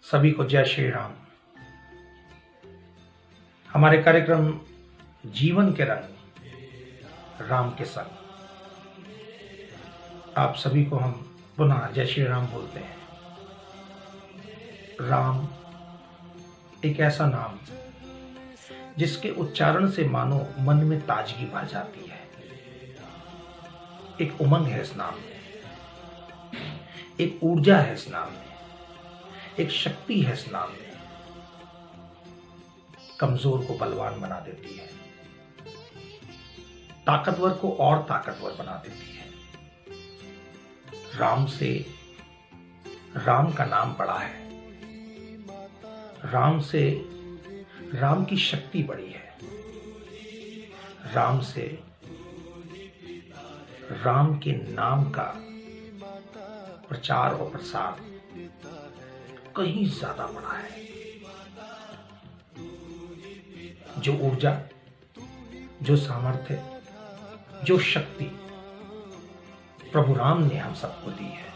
सभी को जय श्री राम। हमारे कार्यक्रम जीवन के रंग राम के संग आप सभी को हम पुनः जय श्री राम बोलते हैं। राम एक ऐसा नाम जिसके उच्चारण से मानो मन में ताजगी भर जाती है। एक उमंग है इस नाम में, एक ऊर्जा है इस नाम में, एक शक्ति है इस नाम में। कमजोर को बलवान बना देती है, ताकतवर को और ताकतवर बना देती है। राम से राम का नाम पड़ा है, राम से राम की शक्ति बड़ी है, राम से राम के नाम का प्रचार और प्रसार कहीं ज्यादा बड़ा है। जो ऊर्जा, जो सामर्थ्य, जो शक्ति प्रभु राम ने हम सबको दी है,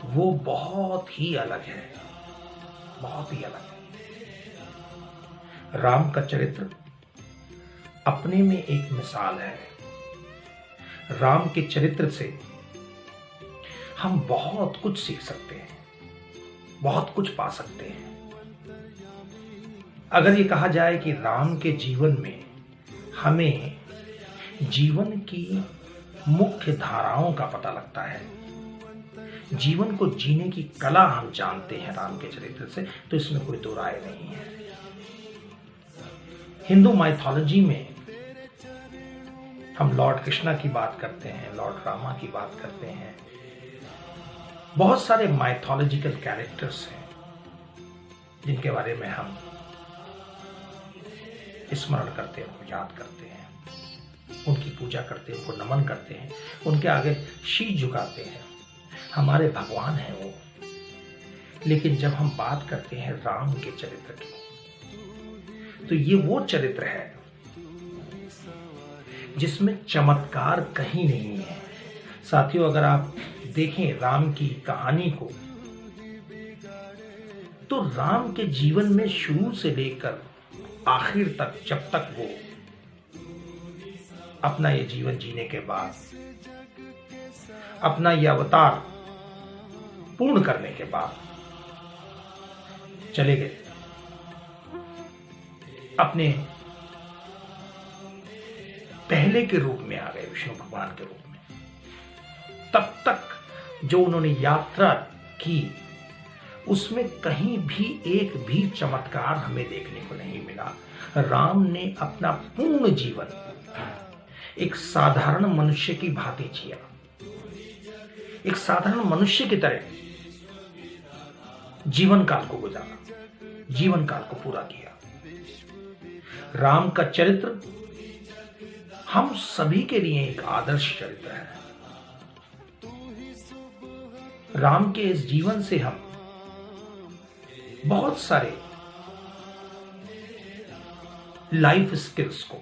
वो बहुत ही अलग है, बहुत ही अलग है। राम का चरित्र अपने में एक मिसाल है। राम के चरित्र से हम बहुत कुछ सीख सकते हैं, बहुत कुछ पा सकते हैं। अगर ये कहा जाए कि राम के जीवन में हमें जीवन की मुख्य धाराओं का पता लगता है, जीवन को जीने की कला हम जानते हैं राम के चरित्र से, तो इसमें कोई दो राय नहीं है। हिंदू माइथोलॉजी में हम लॉर्ड कृष्णा की बात करते हैं, लॉर्ड रामा की बात करते हैं। बहुत सारे माइथोलॉजिकल कैरेक्टर्स हैं जिनके बारे में हम स्मरण करते हैं, उनको याद करते हैं, उनकी पूजा करते हैं, उनको नमन करते हैं, उनके आगे शीश झुकाते हैं। हमारे भगवान हैं वो। लेकिन जब हम बात करते हैं राम के चरित्र की, तो ये वो चरित्र है जिसमें चमत्कार कहीं नहीं है। साथियों, अगर आप देखें राम की कहानी को, तो राम के जीवन में शुरू से लेकर आखिर तक, जब तक वो अपना ये जीवन जीने के बाद, अपना ये अवतार पूर्ण करने के बाद चले गए अपने पहले के रूप में, आ गए विष्णु भगवान के रूप में, तब तक जो उन्होंने यात्रा की उसमें कहीं भी एक भी चमत्कार हमें देखने को नहीं मिला। राम ने अपना पूर्ण जीवन एक साधारण मनुष्य की भांति जिया, एक साधारण मनुष्य की तरह जीवन काल को गुजारा, जीवन काल को पूरा किया। राम का चरित्र हम सभी के लिए एक आदर्श चरित्र है। राम के इस जीवन से हम बहुत सारे लाइफ स्किल्स को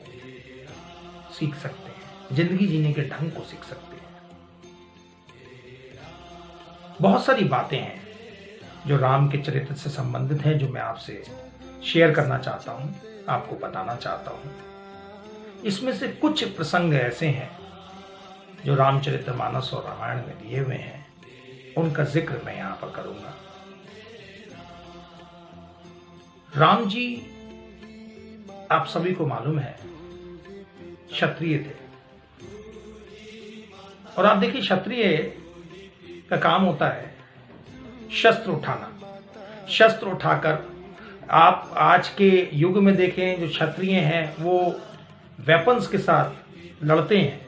सीख सकते हैं, जिंदगी जीने के ढंग को सीख सकते हैं। बहुत सारी बातें हैं जो राम के चरित्र से संबंधित हैं, जो मैं आपसे शेयर करना चाहता हूं, आपको बताना चाहता हूं। इसमें से कुछ प्रसंग ऐसे हैं जो रामचरितमानस और रामायण में दिए हुए हैं, उनका जिक्र मैं यहां पर करूंगा। राम जी, आप सभी को मालूम है, क्षत्रिय थे। और आप देखिए, क्षत्रिय का काम होता है शस्त्र उठाना। शस्त्र उठाकर आप आज के युग में देखें, जो क्षत्रिय हैं वो वेपन्स के साथ लड़ते हैं,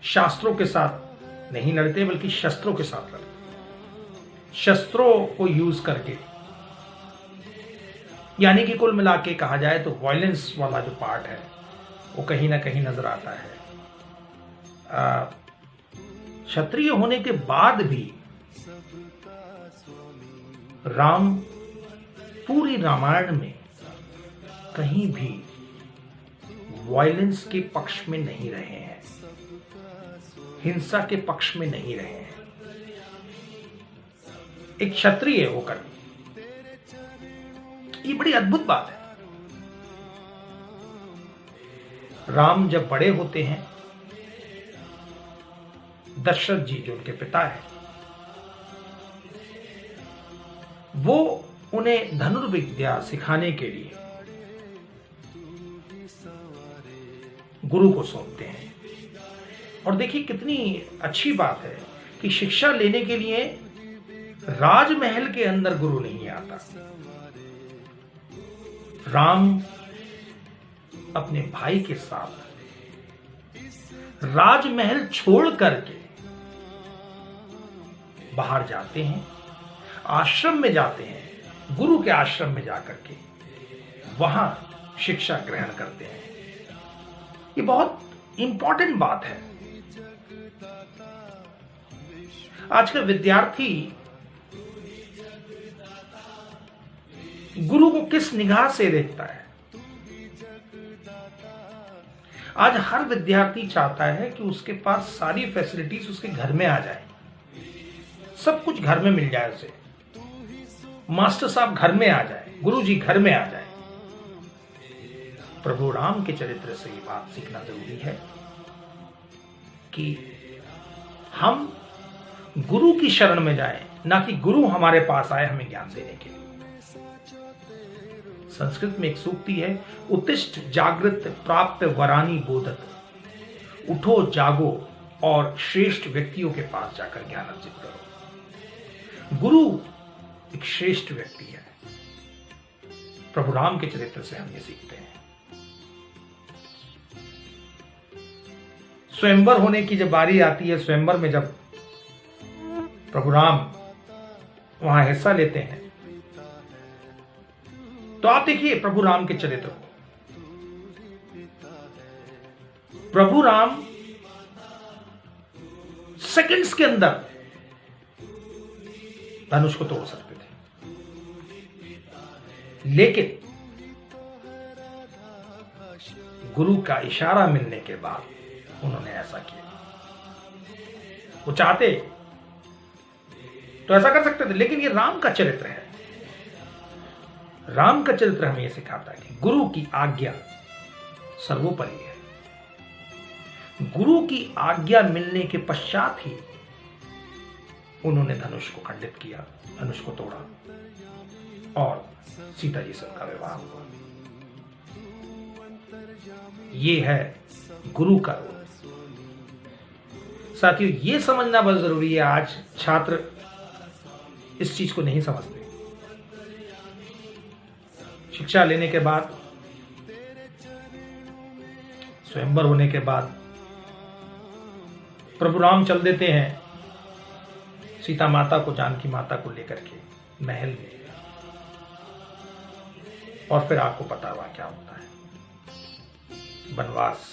शास्त्रों के साथ नहीं लड़ते, बल्कि शस्त्रों के साथ लड़ते हैं। शस्त्रों को यूज करके, यानी कि कुल मिला के कहा जाए तो वायलेंस वाला जो पार्ट है वो कहीं ना कहीं नजर आता है। क्षत्रिय होने के बाद भी राम पूरी रामायण में कहीं भी वायलेंस के पक्ष में नहीं रहे हैं, हिंसा के पक्ष में नहीं रहे हैं। एक क्षत्रिय होकर। ये बड़ी अद्भुत बात है। राम जब बड़े होते हैं, दशरथ जी जो उनके पिता हैं, वो उन्हें धनुर्विद्या सिखाने के लिए गुरु को सौंपते हैं। और देखिए कितनी अच्छी बात है कि शिक्षा लेने के लिए राजमहल के अंदर गुरु नहीं आता। राम अपने भाई के साथ राजमहल छोड़ करके बाहर जाते हैं, आश्रम में जाते हैं, गुरु के आश्रम में जाकर के वहां शिक्षा ग्रहण करते हैं। ये बहुत इंपॉर्टेंट बात है। आज का विद्यार्थी गुरु को किस निगाह से देखता है? आज हर विद्यार्थी चाहता है कि उसके पास सारी फैसिलिटीज उसके घर में आ जाए, सब कुछ घर में मिल जाए उसे, मास्टर साहब घर में आ जाए, गुरु जी घर में आ जाए। प्रभु राम के चरित्र से ये बात सीखना जरूरी है कि हम गुरु की शरण में जाएं, ना कि गुरु हमारे पास आए हमें ज्ञान देने के लिए। संस्कृत में एक सूक्ति है, उत्तिष्ठ जागृत प्राप्त वरानी बोधत। उठो जागो और श्रेष्ठ व्यक्तियों के पास जाकर ज्ञान अर्जित करो। गुरु एक श्रेष्ठ व्यक्ति है। प्रभु राम के चरित्र से हम ये सीखते हैं। स्वयंवर होने की जब बारी आती है, स्वयंवर में जब प्रभु राम वहां हिस्सा लेते हैं, तो आप देखिए प्रभु राम के चरित्र को। प्रभु राम सेकंड्स के अंदर धनुष को तोड़ सकते थे, लेकिन गुरु का इशारा मिलने के बाद उन्होंने ऐसा किया। वो चाहते तो ऐसा कर सकते थे, लेकिन ये राम का चरित्र है। राम का चरित्र हमें यह सिखाता है कि गुरु की आज्ञा सर्वोपरि है। गुरु की आज्ञा मिलने के पश्चात ही उन्होंने धनुष को खंडित किया, धनुष को तोड़ा और सीता जी से उनका विवाह हुआ। ये है गुरु का रोल। साथियों, ये समझना बहुत जरूरी है। आज छात्र इस चीज को नहीं समझते। शिक्षा लेने के बाद, स्वयंवर होने के बाद प्रभु राम चल देते हैं सीता माता को, जानकी माता को लेकर के महल में, और फिर आपको पता हुआ क्या होता है, वनवास।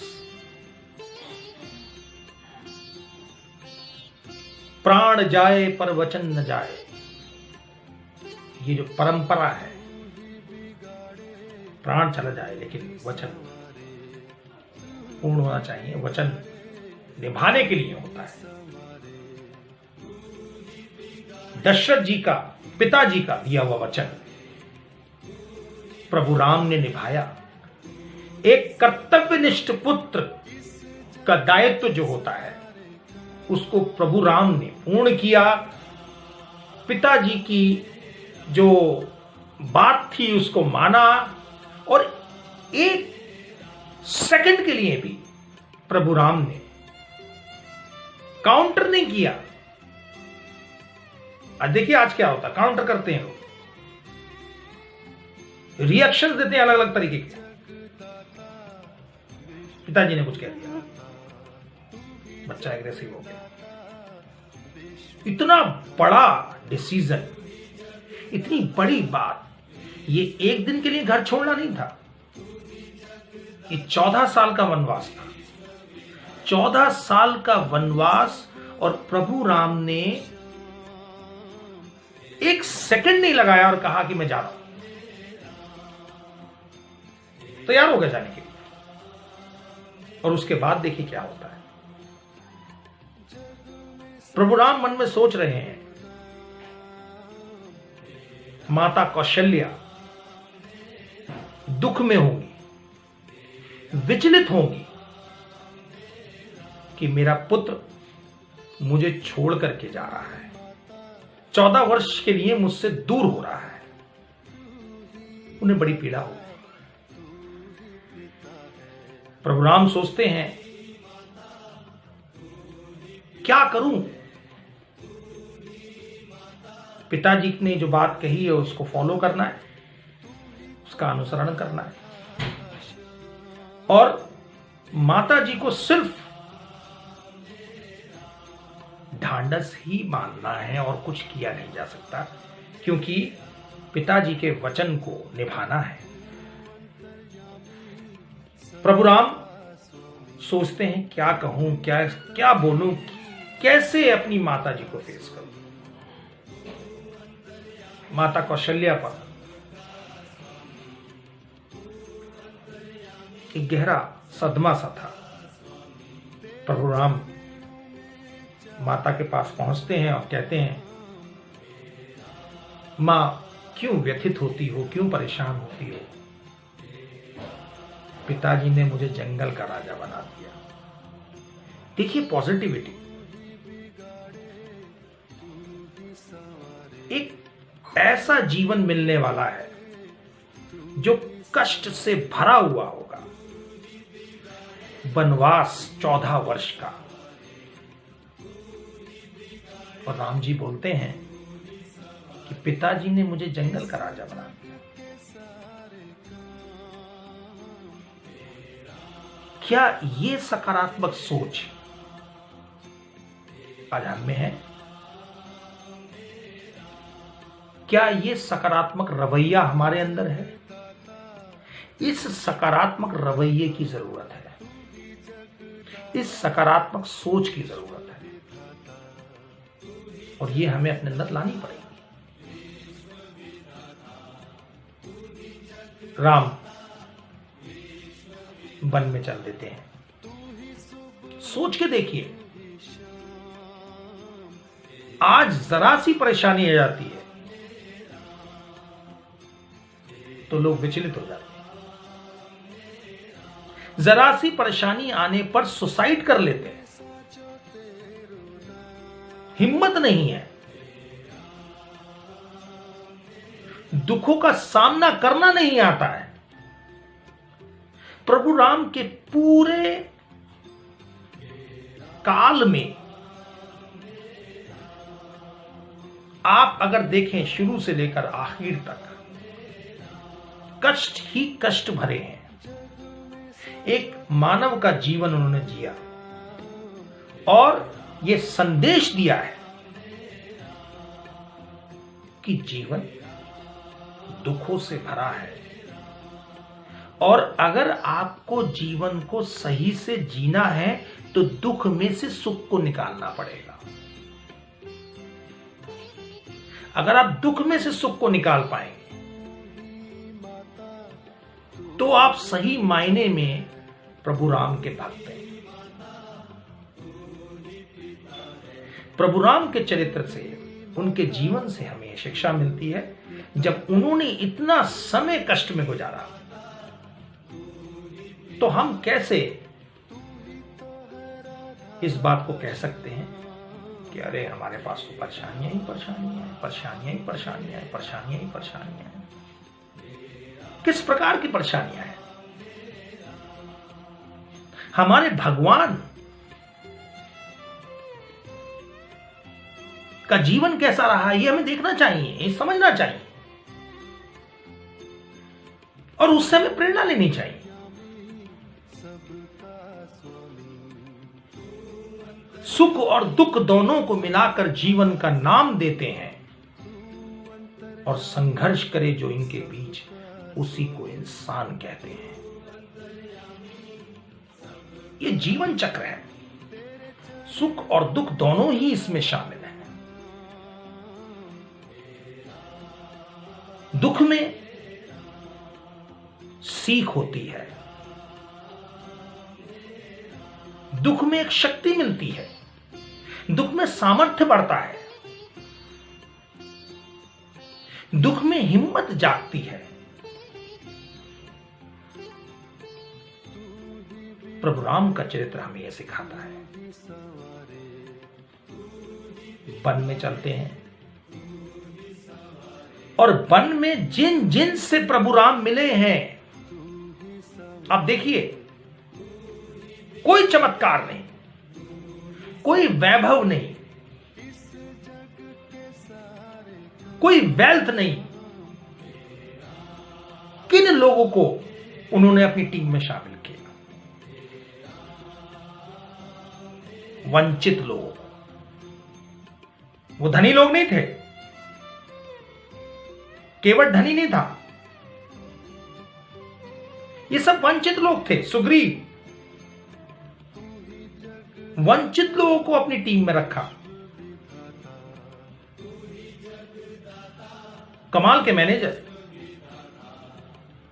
प्राण जाए पर वचन न जाए, ये जो परंपरा है, प्राण चला जाए लेकिन वचन पूर्ण होना चाहिए, वचन निभाने के लिए होता है। दशरथ जी का, पिताजी का दिया हुआ वचन प्रभु राम ने निभाया। एक कर्तव्यनिष्ठ पुत्र का दायित्व जो होता है उसको प्रभु राम ने पूर्ण किया। पिताजी की जो बात थी उसको माना, और एक सेकंड के लिए भी प्रभु राम ने काउंटर नहीं किया। देखिए आज क्या होता है, काउंटर करते हैं लोग, रिएक्शन देते हैं अलग अलग तरीके के। पिताजी ने कुछ कह दिया, बच्चा एग्रेसिव हो गया। इतना बड़ा डिसीजन, इतनी बड़ी बात, ये एक दिन के लिए घर छोड़ना नहीं था, ये 14 साल का वनवास था। 14 साल का वनवास, और प्रभु राम ने एक सेकंड नहीं लगाया और कहा कि मैं जा रहा हूं, तैयार हो गया जाने के लिए। और उसके बाद देखिए क्या होता है। प्रभु राम मन में सोच रहे हैं माता कौशल्या दुख में होंगी, विचलित होंगी कि मेरा पुत्र मुझे छोड़ करके जा रहा है, 14 वर्ष के लिए मुझसे दूर हो रहा है। उन्हें बड़ी पीड़ा होगी। प्रभु राम सोचते हैं क्या करूं? पिताजी ने जो बात कही है उसको फॉलो करना है, उसका अनुसरण करना है और माता जी को सिर्फ ढांढस ही मानना है और कुछ किया नहीं जा सकता, क्योंकि पिताजी के वचन को निभाना है। प्रभु राम सोचते हैं क्या कहूं, क्या बोलूं, कैसे अपनी माता जी को फेस करूं। माता कौशल्या पर एक गहरा सदमा सा था। प्रभु राम माता के पास पहुंचते हैं और कहते हैं, मां क्यों व्यथित होती हो, क्यों परेशान होती हो? पिताजी ने मुझे जंगल का राजा बना दिया। देखिए पॉजिटिविटी, एक ऐसा जीवन मिलने वाला है जो कष्ट से भरा हुआ होगा। वनवास 14 वर्ष का, और राम जी बोलते हैं कि पिताजी ने मुझे जंगल का राजा बना दिया। क्या ये सकारात्मक सोच आज हम में है? क्या ये सकारात्मक रवैया हमारे अंदर है? इस सकारात्मक रवैये की जरूरत है, इस सकारात्मक सोच की जरूरत है, और ये हमें अपने अंदर लानी पड़ेगी। राम वन में चल देते हैं। सोच के देखिए, आज जरा सी परेशानी आ जाती है तो लोग विचलित हो जाते हैं, जरा सी परेशानी आने पर सुसाइड कर लेते हैं। हिम्मत नहीं है, दुखों का सामना करना नहीं आता है। प्रभु राम के पूरे काल में आप अगर देखें, शुरू से लेकर आखिर तक कष्ट ही कष्ट भरे हैं। एक मानव का जीवन उन्होंने जिया और यह संदेश दिया है कि जीवन दुखों से भरा है, और अगर आपको जीवन को सही से जीना है तो दुख में से सुख को निकालना पड़ेगा। अगर आप दुख में से सुख को निकाल पाएंगे तो आप सही मायने में प्रभु राम के भक्त हैं। प्रभु राम के चरित्र से, उनके जीवन से हमें शिक्षा मिलती है। जब उन्होंने इतना समय कष्ट में गुजारा तो हम कैसे इस बात को कह सकते हैं कि अरे हमारे पास तो परेशानियां ही परेशानियां हैं, परेशानियां ही परेशानियां हैं, परेशानियां ही परेशानियां हैं। किस प्रकार की परेशानियां हैं? हमारे भगवान का जीवन कैसा रहा, ये हमें देखना चाहिए, ये समझना चाहिए और उससे हमें प्रेरणा लेनी चाहिए। सुख और दुख दोनों को मिलाकर जीवन का नाम देते हैं, और संघर्ष करे जो इनके बीच, उसी को इंसान कहते हैं। ये जीवन चक्र है, सुख और दुख दोनों ही इसमें शामिल हैं। दुख में सीख होती है, दुख में एक शक्ति मिलती है, दुख में सामर्थ्य बढ़ता है। दुख में हिम्मत जागती है। प्रभु राम का चरित्र हमें यह सिखाता है। वन में चलते हैं और वन में जिन जिन से प्रभु राम मिले हैं, आप देखिए, कोई चमत्कार नहीं, कोई वैभव नहीं, कोई वेल्थ नहीं। किन लोगों को उन्होंने अपनी टीम में शामिल किया? वंचित लोगों को। वो धनी लोग नहीं थे, केवट धनी नहीं था, ये सब वंचित लोग थे। सुग्रीव वंचित लोगों को अपनी टीम में रखा। कमाल के manager.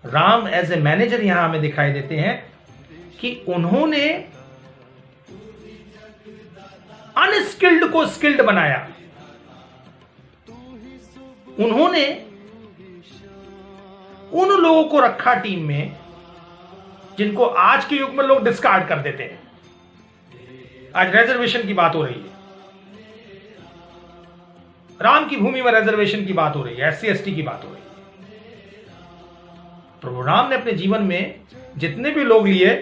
Ram as a manager यहां हमें दिखाई देते हैं कि उन्होंने अनस्किल्ड को स्किल्ड बनाया। उन्होंने उन लोगों को रखा टीम में जिनको आज के युग में लोग डिस्कार्ड कर देते हैं। आज रिजर्वेशन की बात हो रही है, राम की भूमि में रिजर्वेशन की बात हो रही है, एससी एसटी की बात हो रही है। प्रभु राम ने अपने जीवन में जितने भी लोग लिए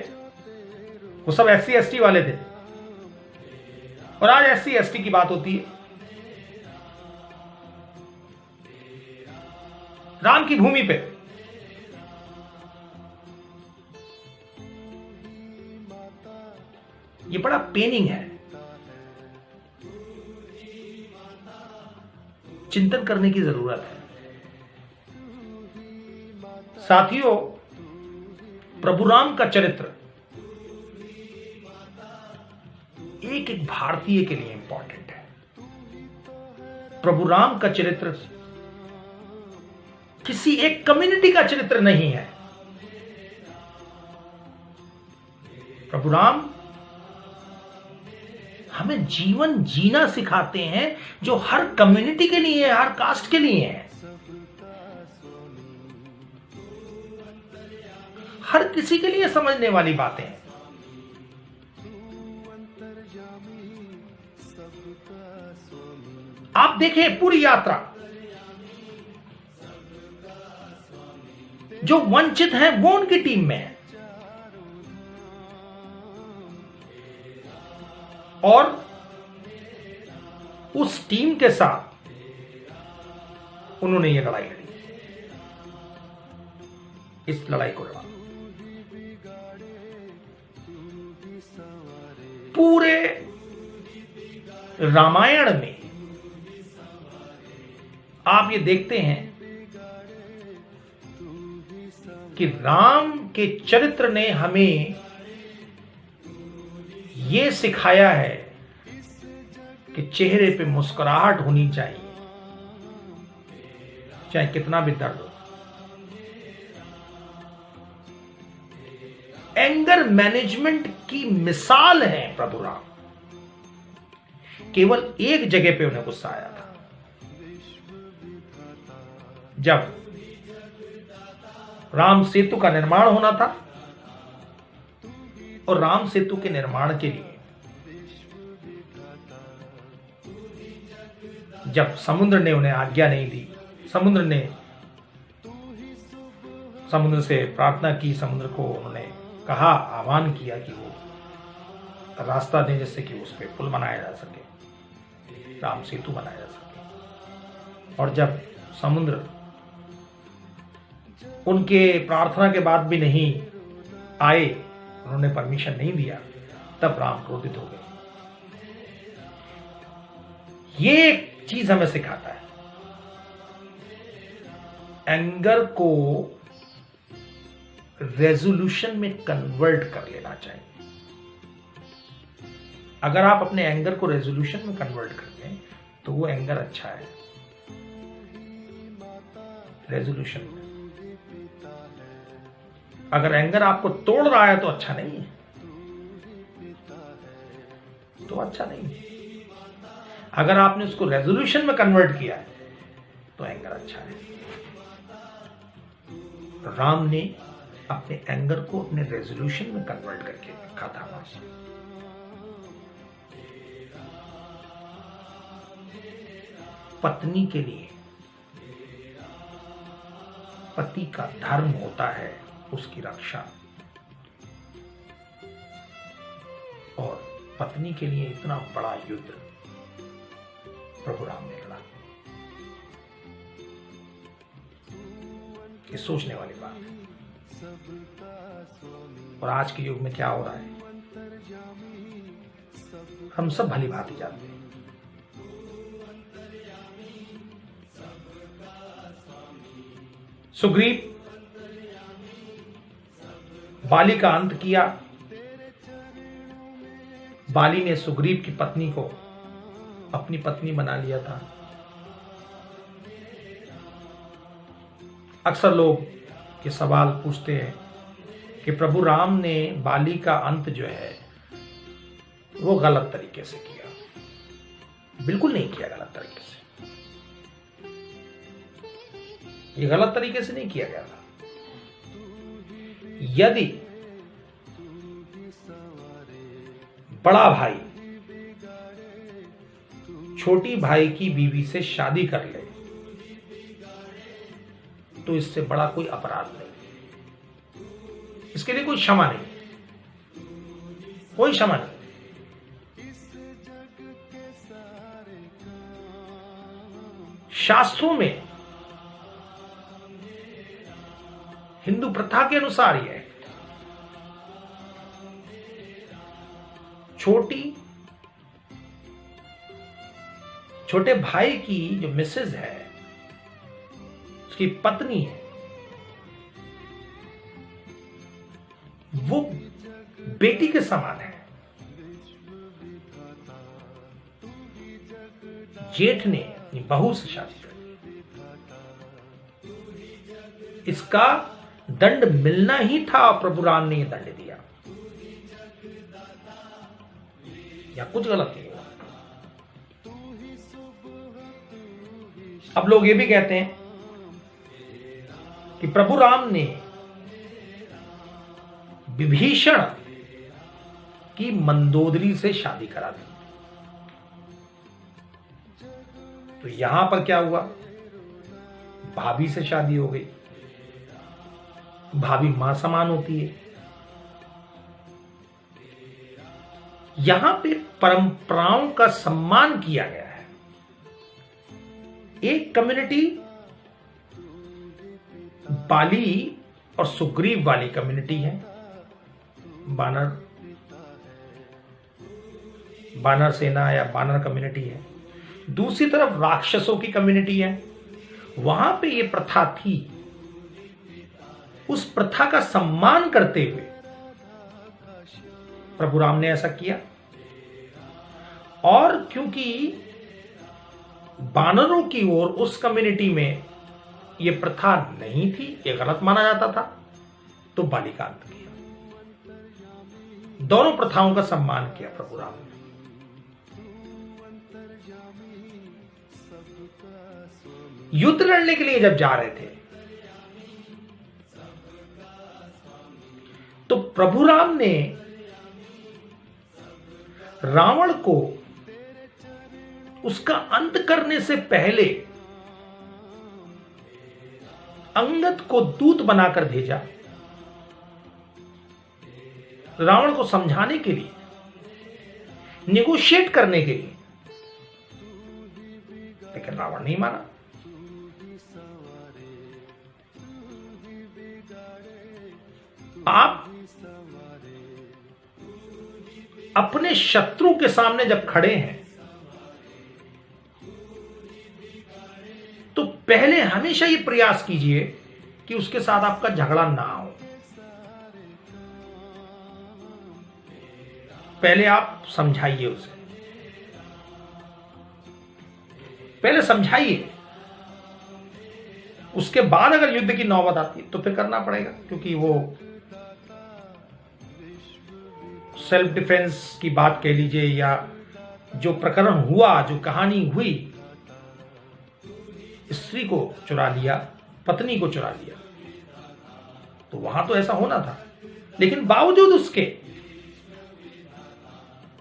वो सब एससी एसटी वाले थे, और आज एससी एसटी की बात होती है। राम की भूमि पे ये बड़ा पेनिंग है, चिंतन करने की जरूरत है। साथियों, प्रभु राम का चरित्र एक एक भारतीय के लिए इंपॉर्टेंट है। प्रभु राम का चरित्र किसी एक कम्युनिटी का चरित्र नहीं है। प्रभु राम हमें जीवन जीना सिखाते हैं जो हर कम्युनिटी के लिए है, हर कास्ट के लिए है, हर किसी के लिए समझने वाली बातें हैं। आप देखें पूरी यात्रा, जो वंचित हैं वो उनकी टीम में है, और उस टीम के साथ उन्होंने ये लड़ाई लड़ी, इस लड़ाई को लड़ा। पूरे रामायण में आप ये देखते हैं कि राम के चरित्र ने हमें ये सिखाया है कि चेहरे पे मुस्कुराहट होनी चाहिए, चाहे कितना भी दर्द हो। एंगर मैनेजमेंट की मिसाल है प्रभु राम। केवल एक जगह पे उन्हें गुस्सा आया था, जब राम सेतु का निर्माण होना था, और राम सेतु के निर्माण के लिए जब समुद्र ने उन्हें आज्ञा नहीं दी, समुद्र ने समुद्र से प्रार्थना की, समुद्र को उन्होंने कहा, आह्वान किया कि वो रास्ता दे जिससे कि उस पर पुल बनाया जा सके, राम सेतु बनाया जा सके। और जब समुद्र उनके प्रार्थना के बाद भी नहीं आए, उन्होंने परमिशन नहीं दिया, तब राम क्रोधित हो गए। ये एक चीज हमें सिखाता है, एंगर को रेजोल्यूशन में कन्वर्ट कर लेना चाहिए। अगर आप अपने एंगर को रेजोल्यूशन में कन्वर्ट कर लें तो वो एंगर अच्छा है। रेजोल्यूशन में अगर एंगर आपको तोड़ रहा है तो अच्छा नहीं है, तो अच्छा नहीं है। अगर आपने उसको रेजोल्यूशन में कन्वर्ट किया है तो एंगर अच्छा है। राम ने अपने एंगर को अपने रेजोल्यूशन में कन्वर्ट करके रखा था। पत्नी के लिए पति का धर्म होता है उसकी रक्षा, और पत्नी के लिए इतना बड़ा युद्ध प्रभु राम ने लड़ा। ये सोचने वाली बात है। और आज के युग में क्या हो रहा है हम सब भली भांति जानते हैं। सुग्रीव बाली का अंत किया। बाली ने सुग्रीव की पत्नी को अपनी पत्नी बना लिया था। अक्सर लोग ये सवाल पूछते हैं कि प्रभु राम ने बाली का अंत जो है वो गलत तरीके से किया। बिल्कुल नहीं किया गलत तरीके से, ये गलत तरीके से नहीं किया गया था। यदि बड़ा भाई छोटी भाई की बीवी से शादी कर ले तो इससे बड़ा कोई अपराध नहीं, इसके लिए कोई क्षमा नहीं, कोई क्षमा नहीं। शास्त्रों में हिंदू प्रथा के अनुसार यह है, छोटे भाई की जो मिसेज है, उसकी पत्नी है, वो बेटी के समान है। जेठ ने अपनी बहू से शादी कर, इसका दंड मिलना ही था। प्रभु राम ने यह दंड दिया, या कुछ गलत नहीं हुआ। अब लोग ये भी कहते हैं कि प्रभु राम ने विभीषण की मंदोदरी से शादी करा दी। तो यहां पर क्या हुआ, भाभी से शादी हो गई। भाभी मां समान होती है। यहां पे परंपराओं का सम्मान किया गया है। एक कम्युनिटी बाली और सुग्रीव वाली कम्युनिटी है, बानर सेना या बानर कम्युनिटी है। दूसरी तरफ राक्षसों की कम्युनिटी है। वहां पे ये प्रथा थी। उस प्रथा का सम्मान करते हुए प्रभु राम ने ऐसा किया। और क्योंकि बानरों की ओर उस कम्युनिटी में यह प्रथा नहीं थी, यह गलत माना जाता था, तो बाली का अंत किया। दोनों प्रथाओं का सम्मान किया प्रभु राम ने। युद्ध लड़ने के लिए जब जा रहे थे तो प्रभु राम ने रावण को उसका अंत करने से पहले अंगद को दूत बनाकर भेजा, रावण को समझाने के लिए, नेगोशिएट करने के लिए। लेकिन रावण नहीं माना। आप अपने शत्रु के सामने जब खड़े हैं तो पहले हमेशा ये प्रयास कीजिए कि उसके साथ आपका झगड़ा ना हो। पहले आप समझाइए उसे, पहले समझाइए। उसके बाद अगर युद्ध की नौबत आती है तो फिर करना पड़ेगा, क्योंकि वो सेल्फ डिफेंस की बात कह लीजिए, या जो प्रकरण हुआ, जो कहानी हुई, स्त्री को चुरा लिया, पत्नी को चुरा लिया, तो वहां तो ऐसा होना था। लेकिन बावजूद उसके,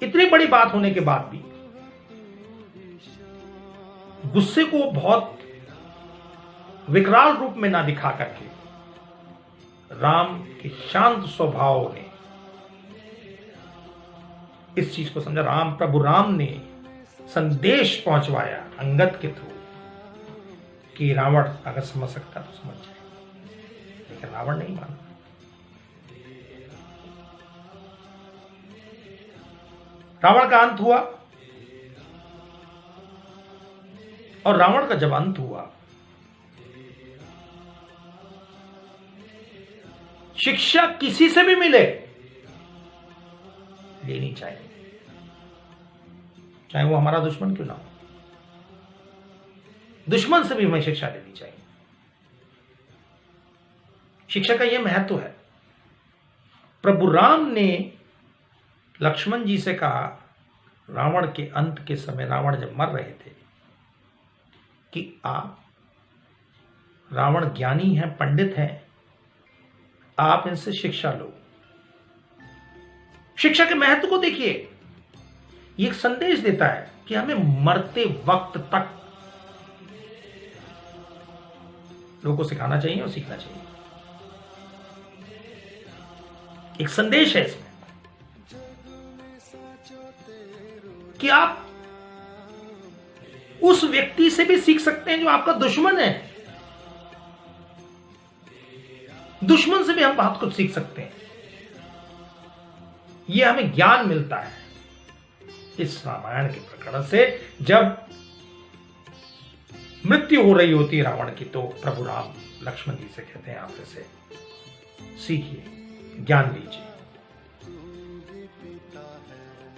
इतनी बड़ी बात होने के बाद भी गुस्से को बहुत विकराल रूप में ना दिखा करके राम के शांत स्वभाव ने इस चीज को समझा। प्रभु राम ने संदेश पहुंचवाया अंगद के थ्रू कि रावण अगर समझ सकता तो समझ जाए, लेकिन रावण नहीं माना। रावण का अंत हुआ, और रावण का जब अंत हुआ, शिक्षा किसी से भी मिले लेनी चाहिए, चाहे वो हमारा दुश्मन क्यों ना हो। दुश्मन से भी हमें शिक्षा लेनी चाहिए। शिक्षा का यह महत्व है। प्रभु राम ने लक्ष्मण जी से कहा रावण के अंत के समय, रावण जब मर रहे थे, कि आप, रावण ज्ञानी है, पंडित है, आप इनसे शिक्षा लो। शिक्षा के महत्व को देखिए। ये एक संदेश देता है कि हमें मरते वक्त तक लोगों को सिखाना चाहिए और सीखना चाहिए। एक संदेश है इसमें कि आप उस व्यक्ति से भी सीख सकते हैं जो आपका दुश्मन है। दुश्मन से भी हम बहुत कुछ सीख सकते हैं। यह हमें ज्ञान मिलता है इस रामायण के प्रकरण से। जब मृत्यु हो रही होती है रावण की, तो प्रभु राम लक्ष्मण जी से कहते हैं आप इसे सीखिए, ज्ञान लीजिए।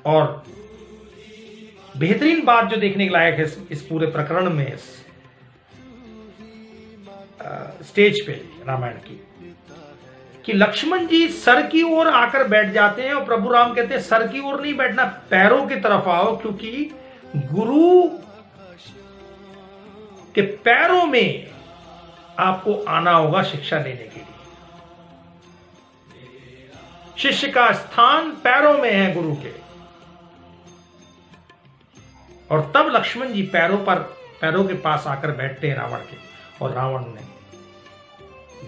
और बेहतरीन बात जो देखने के लायक है इस पूरे प्रकरण में, इस स्टेज पे रामायण की, कि लक्ष्मण जी सर की ओर आकर बैठ जाते हैं और प्रभु राम कहते हैं सर की ओर नहीं बैठना, पैरों की तरफ आओ, क्योंकि गुरु के पैरों में आपको आना होगा शिक्षा लेने के लिए। शिष्य का स्थान पैरों में है गुरु के। और तब लक्ष्मण जी पैरों के पास आकर बैठते हैं रावण के, और रावण ने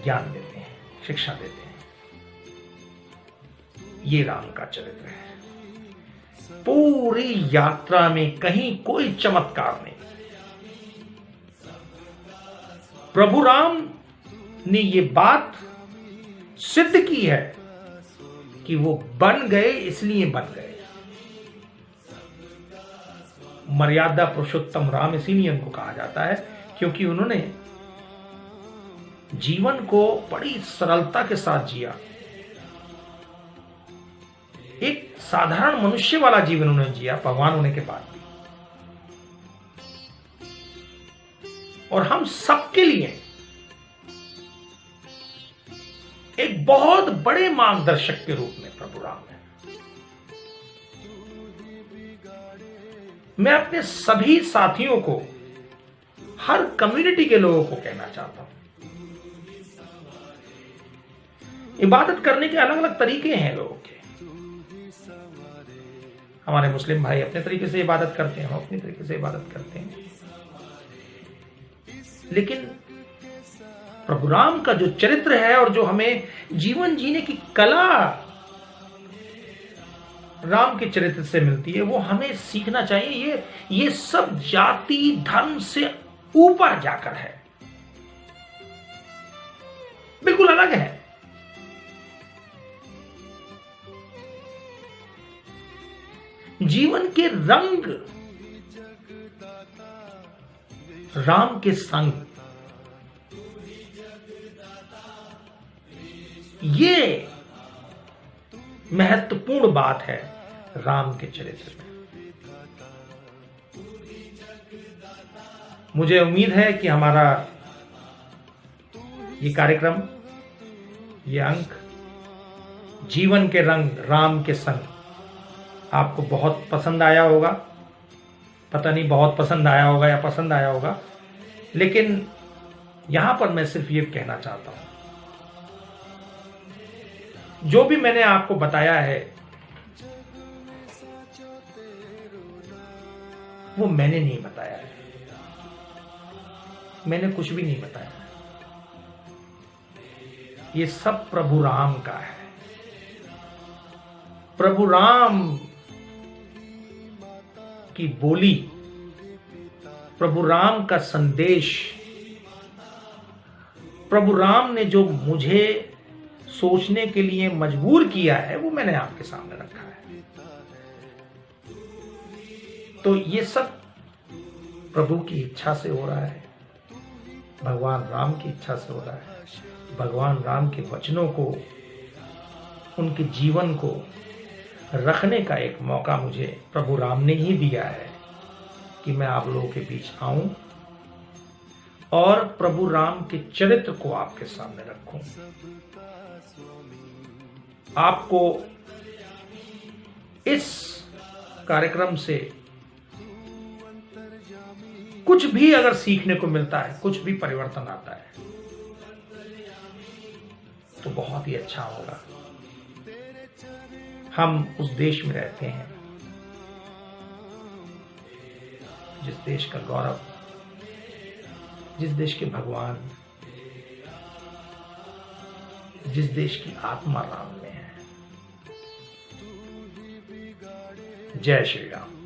ज्ञान देते हैं, शिक्षा देते हैं। ये राम का चरित्र है। पूरी यात्रा में कहीं कोई चमत्कार नहीं। प्रभु राम ने ये बात सिद्ध की है कि वो बन गए, इसलिए बन गए। मर्यादा पुरुषोत्तम राम इसीलिए उनको कहा जाता है, क्योंकि उन्होंने जीवन को बड़ी सरलता के साथ जिया। एक साधारण मनुष्य वाला जीवन उन्होंने जिया, भगवान होने के बाद भी। और हम सबके लिए एक बहुत बड़े मार्गदर्शक के रूप में प्रभु राम है। मैं अपने सभी साथियों को, हर कम्युनिटी के लोगों को कहना चाहता हूं, इबादत करने के अलग अलग तरीके हैं लोगों के। हमारे मुस्लिम भाई अपने तरीके से इबादत करते हैं, हम अपने तरीके से इबादत करते हैं। लेकिन प्रभु राम का जो चरित्र है और जो हमें जीवन जीने की कला राम के चरित्र से मिलती है, वो हमें सीखना चाहिए। ये सब जाति धर्म से ऊपर जाकर है, बिल्कुल अलग है। जीवन के रंग राम के संग, ये महत्वपूर्ण बात है राम के चरित्र में। मुझे उम्मीद है कि हमारा ये कार्यक्रम, ये अंक, जीवन के रंग राम के संग, आपको बहुत पसंद आया होगा। पता नहीं बहुत पसंद आया होगा या पसंद आया होगा, लेकिन यहां पर मैं सिर्फ ये कहना चाहता हूं, जो भी मैंने आपको बताया है वो मैंने नहीं बताया है, मैंने कुछ भी नहीं बताया। ये सब प्रभु राम का है। प्रभु राम की बोली, प्रभु राम का संदेश, प्रभु राम ने जो मुझे सोचने के लिए मजबूर किया है वो मैंने आपके सामने रखा है। तो ये सब प्रभु की इच्छा से हो रहा है, भगवान राम की इच्छा से हो रहा है। भगवान राम के वचनों को, उनके जीवन को रखने का एक मौका मुझे प्रभु राम ने ही दिया है कि मैं आप लोगों के बीच आऊं और प्रभु राम के चरित्र को आपके सामने रखूं। आपको इस कार्यक्रम से कुछ भी अगर सीखने को मिलता है, कुछ भी परिवर्तन आता है, तो बहुत ही अच्छा होगा। हम उस देश में रहते हैं जिस देश का गौरव, जिस देश के भगवान, जिस देश की आत्मा राम में है। जय श्री राम।